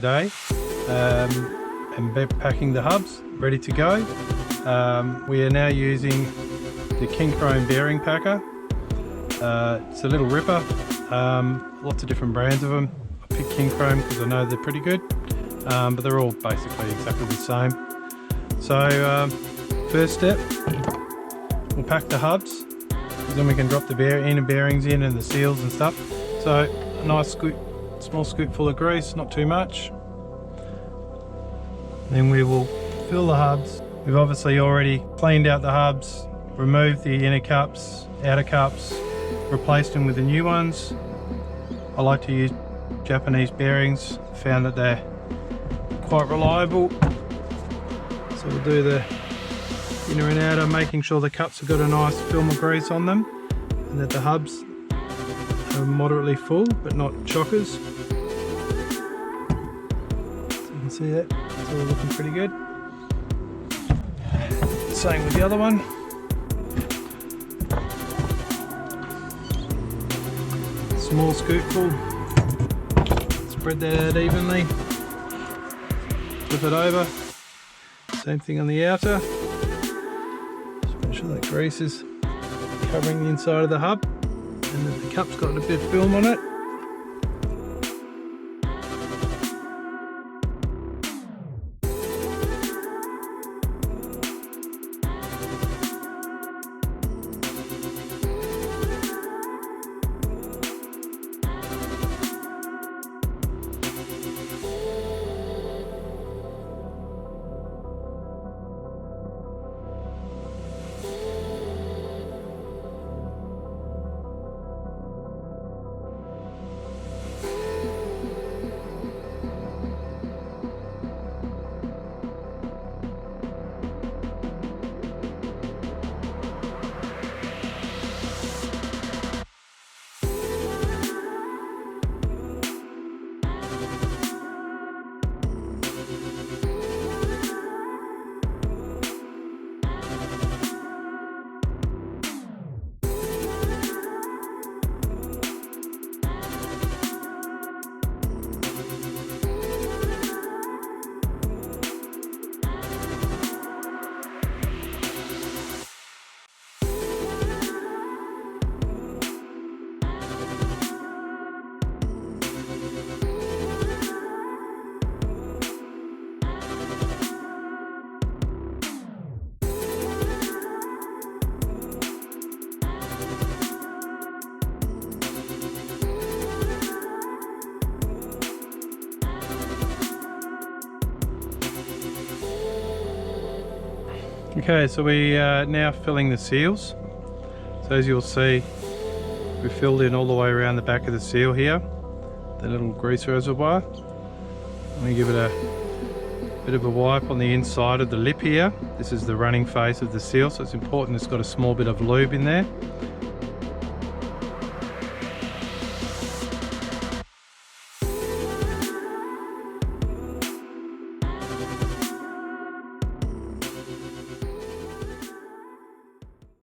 today and packing the hubs ready to go. We are now using the Caravan bearing packer. It's a little ripper, lots of different brands of them. I picked Caravan because I know they're pretty good, but they're all basically exactly the same. So first step, we'll pack the hubs, because then we can drop the inner bearings in and the seals and stuff. So a nice small scoop full of grease, not too much. Then we will fill the hubs. We've obviously already cleaned out the hubs, removed the inner cups, outer cups, replaced them with the new ones. I like to use Japanese bearings, found that they're quite reliable. So we'll do the inner and outer, making sure the cups have got a nice film of grease on them and that the hubs are moderately full but not chockers. So you can see that, it's all looking pretty good. Same with the other one. Small scoopful, spread that out evenly, flip it over, same thing on the outer. Just make sure that grease is covering the inside of the hub and that the cup's got a bit of film on it. Okay, so we are now filling the seals. So as you'll see, we filled in all the way around the back of the seal here, the little grease reservoir. I'm going to give it a bit of a wipe on the inside of the lip here. This is the running face of the seal, so it's important it's got a small bit of lube in there.